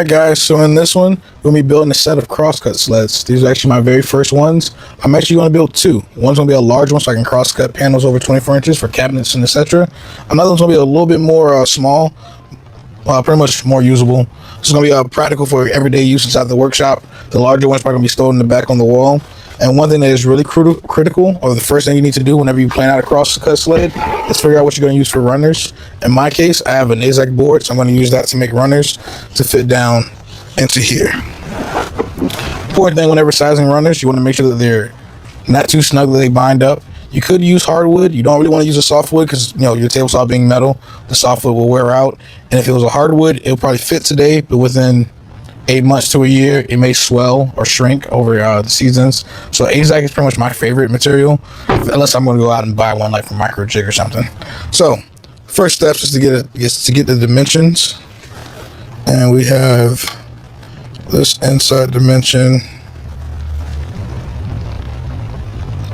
Alright guys, so in this one, we'll be building a set of crosscut sleds. These are actually my very first ones. I'm actually going to build two. One's going to be a large one so I can crosscut panels over 24 inches for cabinets and etc. Another one's going to be a little bit more small, pretty much more usable. It's going to be practical for everyday use inside the workshop. The larger one's probably going to be stored in the back on the wall. And one thing that is really critical, or the first thing you need to do whenever you plan out a crosscut sled, is figure out what you're going to use for runners. In my case, I have a AZEK board, so I'm going to use that to make runners to fit down into here. Important thing whenever sizing runners, you want to make sure that they're not too snug that they bind up. You could use hardwood. You don't really want to use a softwood because, you know, your table saw being metal, the softwood will wear out. And if it was a hardwood, it'll probably fit today, but within 8 months to a year, it may swell or shrink over the seasons. So AZEK is pretty much my favorite material, unless I'm going to go out and buy one like from Micro Jig or something. So first steps is to get the dimensions, and we have this inside dimension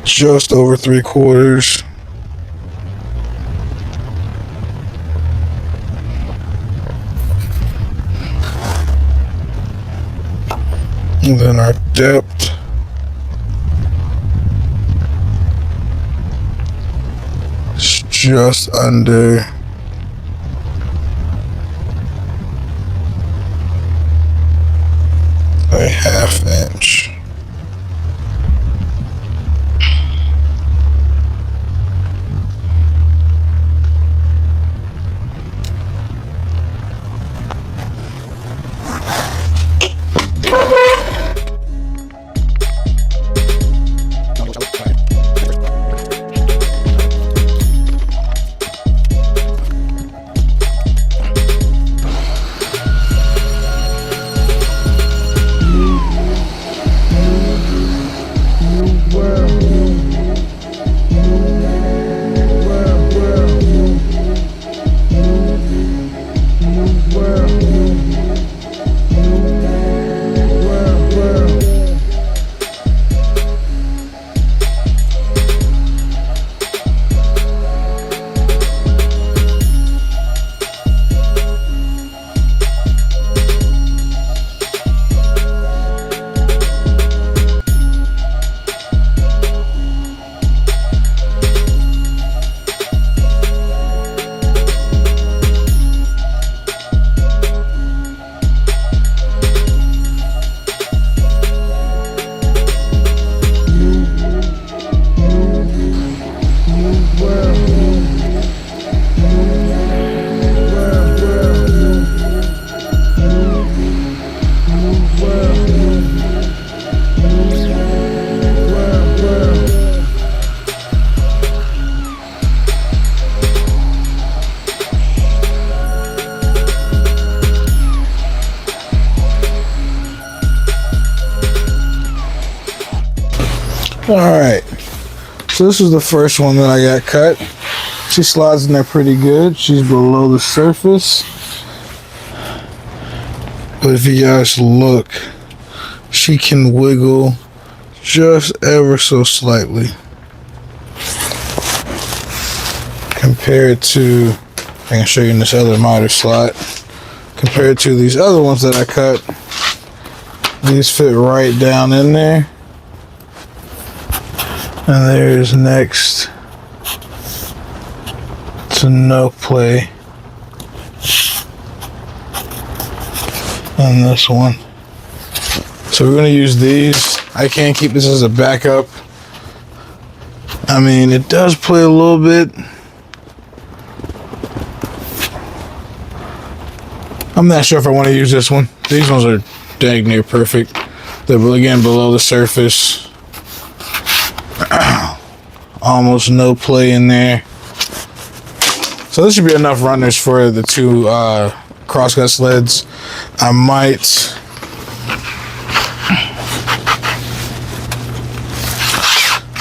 just over 3/4. And then our depth is just under a 1/2 inch. Alright, so this is the first one that I got cut. She slides in there pretty good. She's below the surface. But if you guys look, she can wiggle just ever so slightly. Compared to, I can show you in this other miter slot. Compared to these other ones that I cut, these fit right down in there. And there's next to no play on this one. So we're going to use these. I can't keep this as a backup. I mean, it does play a little bit. I'm not sure if I want to use this one. These ones are dang near perfect. They're again below the surface. Almost no play in there. So this should be enough runners for the two crosscut sleds. I might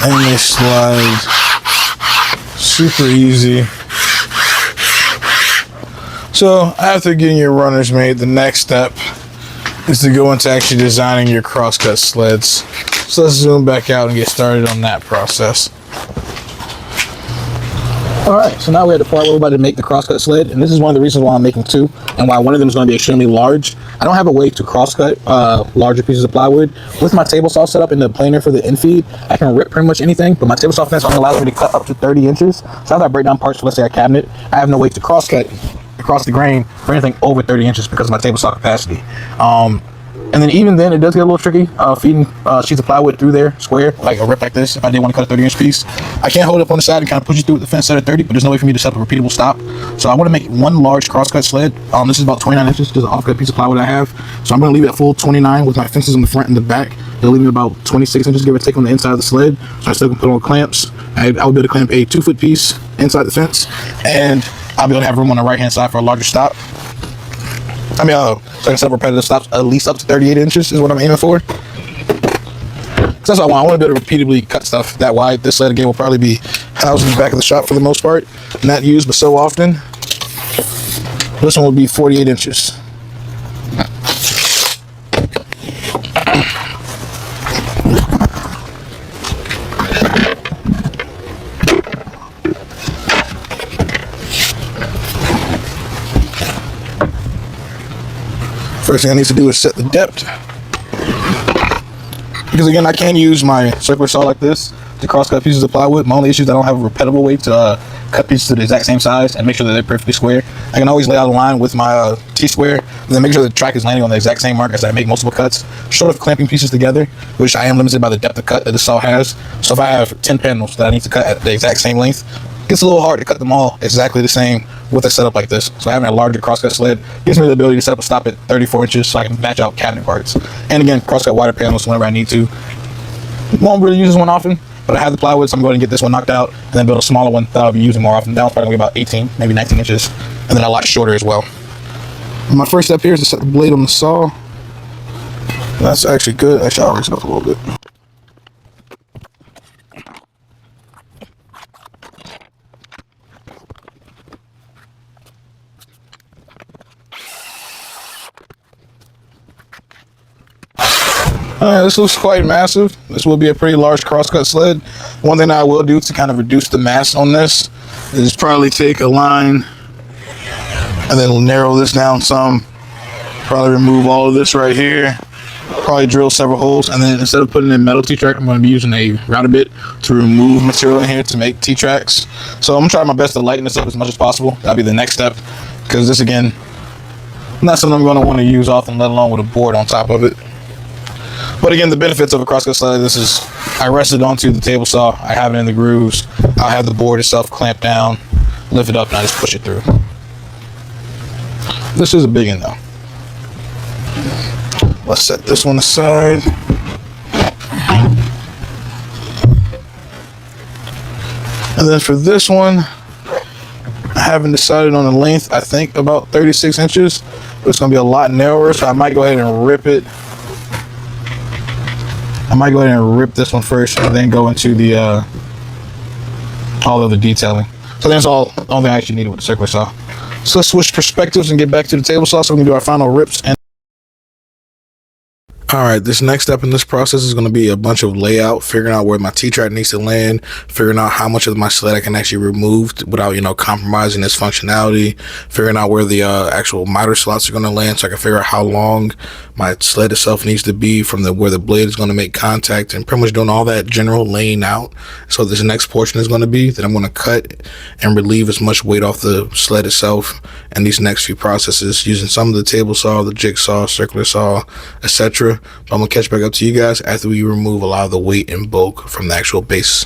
and they slide super easy. So after getting your runners made, the next step is to go into actually designing your crosscut sleds. So let's zoom back out and get started on that process. Alright, so now we're at the part where we're about to make the crosscut sled, and this is one of the reasons why I'm making two, and why one of them is going to be extremely large. I don't have a way to crosscut larger pieces of plywood. With my table saw set up in the planer for the infeed, I can rip pretty much anything, but my table saw fence only allows me to cut up to 30 inches. So after I break down parts for, let's say, a cabinet, I have no way to crosscut across the grain for anything over 30 inches because of my table saw capacity. And then even then, it does get a little tricky feeding sheets of plywood through there, square, like a rip like this. If I did want to cut a 30-inch piece, I can't hold it up on the side and kind of push it through with the fence set at 30, but there's no way for me to set up a repeatable stop. So I want to make one large crosscut sled. This is about 29 inches, just an offcut piece of plywood I have. So I'm going to leave it at full 29 with my fences in the front and the back. It'll leave me about 26 inches, give or take, on the inside of the sled. So I still can put on clamps. I will be able to clamp a 2-foot piece inside the fence, and I'll be able to have room on the right-hand side for a larger stop. So I can set up repetitive stops at least up to 38 inches is what I'm aiming for. That's what I want. I want to be able to repeatedly cut stuff that wide. This sled again will probably be housed in the back of the shop for the most part, not used but so often. This one will be 48 inches. First thing I need to do is set the depth, because again, I can use my circular saw like this to cross cut pieces of plywood. My only issue is I don't have a repetible way to cut pieces to the exact same size and make sure that they're perfectly square. I can always lay out a line with my T-square and then make sure the track is landing on the exact same mark as I make multiple cuts, short of clamping pieces together, which I am limited by the depth of cut that the saw has. So if I have 10 panels that I need to cut at the exact same length, it gets a little hard to cut them all exactly the same with a setup like this. So having a larger crosscut sled gives me the ability to set up a stop at 34 inches so I can match out cabinet parts. And again, crosscut wider panels whenever I need to. Won't really use this one often, but I have the plywood, so I'm going to get this one knocked out and then build a smaller one that I'll be using more often. That one's probably going to be about 18, maybe 19 inches, and then a lot shorter as well. And my first step here is to set the blade on the saw. That's actually good. Actually, I'll raise it up a little bit. This looks quite massive. This will be a pretty large crosscut sled. One thing I will do to kind of reduce the mass on this is probably take a line and then narrow this down some. Probably remove all of this right here. Probably drill several holes, and then instead of putting in metal T-track, I'm going to be using a router bit to remove material in here to make T-tracks. So I'm going to try my best to lighten this up as much as possible. That'll be the next step, because this, again, not something I'm going to want to use often, let alone with a board on top of it. But again, the benefits of a crosscut sled, this is, I rest it onto the table saw, I have it in the grooves, I have the board itself clamped down, lift it up, and I just push it through. This is a big one though. Let's set this one aside. And then for this one, I haven't decided on the length. I think about 36 inches, but it's going to be a lot narrower, so I might go ahead and rip it. I might go ahead and rip this one first and then go into the all of the detailing. So that's all the only thing I actually needed with the circular saw. So let's switch perspectives and get back to the table saw so we can do our final rips. And alright, this next step in this process is going to be a bunch of layout, figuring out where my T-track needs to land, figuring out how much of my sled I can actually remove without, compromising its functionality, figuring out where the actual miter slots are going to land so I can figure out how long my sled itself needs to be from where the blade is going to make contact, and pretty much doing all that general laying out. So this next portion is going to be that I'm going to cut and relieve as much weight off the sled itself, and these next few processes using some of the table saw, the jigsaw, circular saw, etc. But I'm going to catch back up to you guys after we remove a lot of the weight and bulk from the actual base.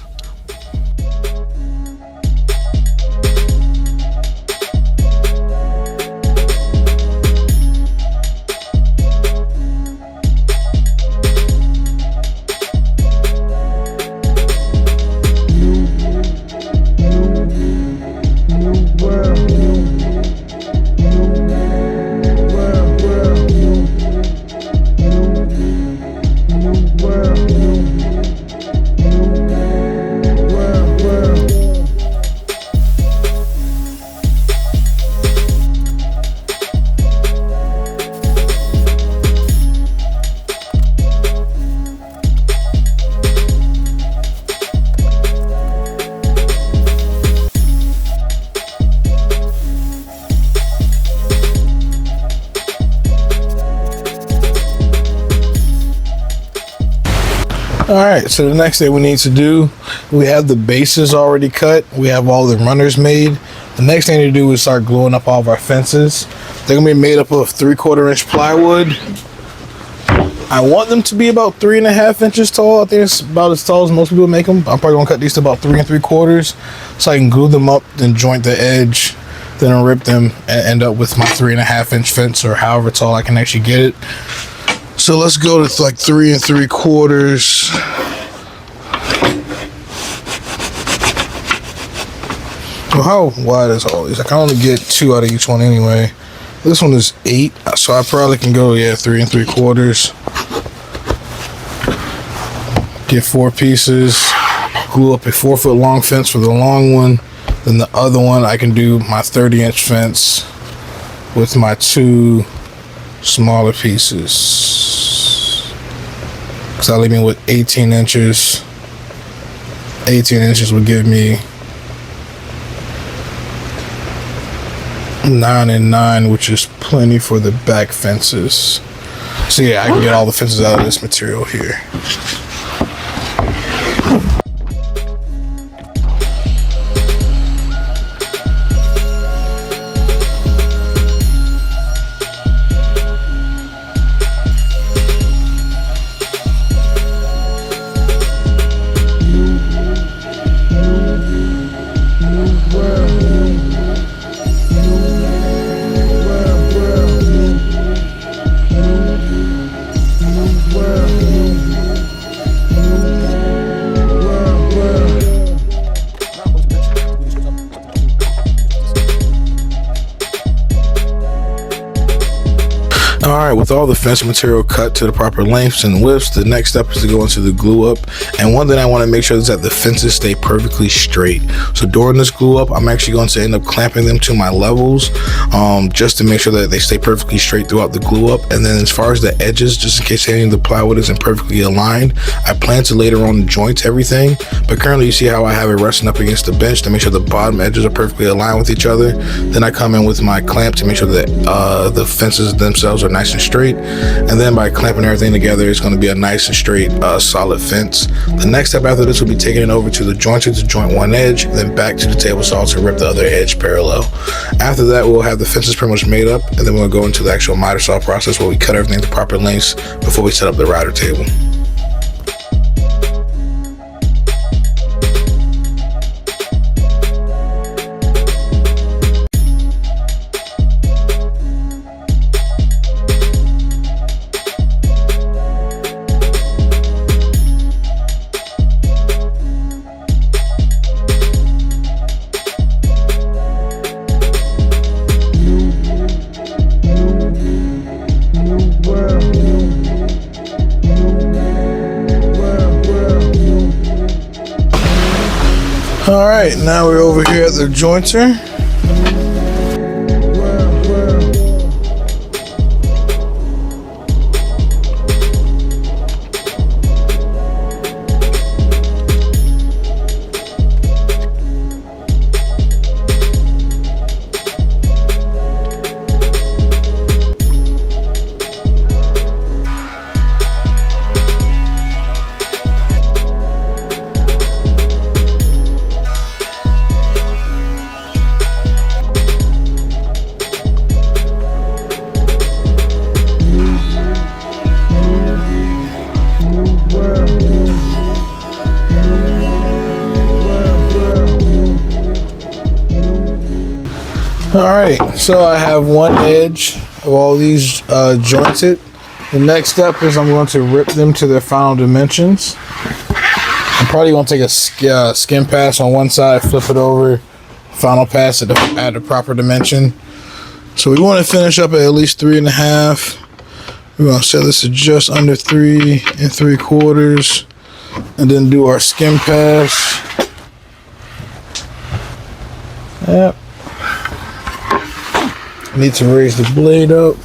All right, so the next thing we need to do, we have the bases already cut. We have all the runners made. The next thing to do is start gluing up all of our fences. They're gonna be made up of 3/4 inch plywood. I want them to be about 3.5 inches tall. I think it's about as tall as most people make them. I'm probably gonna cut these to about 3 3/4, so I can glue them up, then joint the edge, then I'll rip them and end up with my 3.5 inch fence, or however tall I can actually get it. So let's go to like 3 3/4. Well, how wide is all these? I can only get 2 out of each one anyway. This one is 8, so I probably can go 3 3/4. Get 4 pieces, glue up a 4-foot long fence for the long one. Then the other one I can do my 30-inch fence with my 2 smaller pieces. So I'll leave me with 18 inches. 18 inches would give me 9 and 9, which is plenty for the back fences. So yeah, I can get all the fences out of this material here. Alright, with all the fence material cut to the proper lengths and widths, the next step is to go into the glue up. And one thing I want to make sure is that the fences stay perfectly straight. So during this glue up, I'm actually going to end up clamping them to my levels, just to make sure that they stay perfectly straight throughout the glue up. And then as far as the edges, just in case any of the plywood isn't perfectly aligned, I plan to later on joint everything. But currently you see how I have it resting up against the bench to make sure the bottom edges are perfectly aligned with each other. Then I come in with my clamp to make sure that the fences themselves are nice and straight, and then by clamping everything together, it's going to be a nice and straight solid fence. The next step after this will be taking it over to the jointer to joint one edge, then back to the table saw to rip the other edge parallel. After that, we'll have the fences pretty much made up, and then we'll go into the actual miter saw process where we cut everything to proper lengths before we set up the router table. All right, now we're over here at the jointer. Alright, so I have one edge of all these jointed. The next step is I'm going to rip them to their final dimensions. I'm probably going to take a skin pass on one side, flip it over, final pass at the proper dimension. So we want to finish up at least 3.5. We're going to set this to just under 3 3/4, and then do our skin pass. Yep. Need to raise the blade up.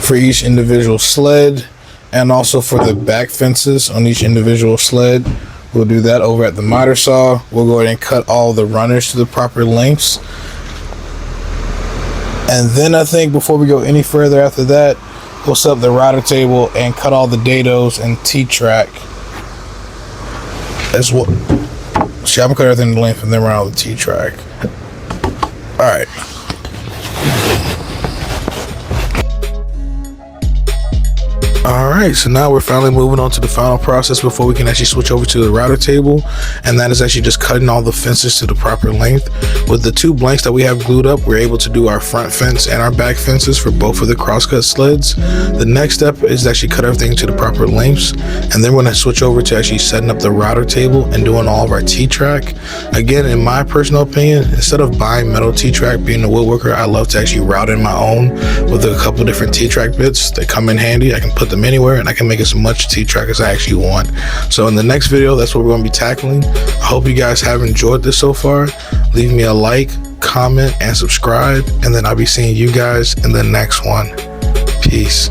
for each individual sled, and also for the back fences on each individual sled. We'll do that over at the miter saw. We'll go ahead and cut all the runners to the proper lengths. And then I think before we go any further after that, we'll set up the router table and cut all the dados and T-track as well. See, I'm gonna cut everything in length and then run out the T-track. All right. Alright, so now we're finally moving on to the final process before we can actually switch over to the router table, and that is actually just cutting all the fences to the proper length. With the 2 blanks that we have glued up, we're able to do our front fence and our back fences for both of the crosscut sleds. The next step is to actually cut everything to the proper lengths, and then we're going to switch over to actually setting up the router table and doing all of our T-track. Again, in my personal opinion, instead of buying metal T-track, being a woodworker, I love to actually route in my own with a couple different T-track bits that come in handy. I can put them anywhere and I can make as much T-track as I actually want. So in the next video, that's what we're going to be tackling. I hope you guys have enjoyed this so far. Leave me a like, comment, and subscribe, and then I'll be seeing you guys in the next one. Peace.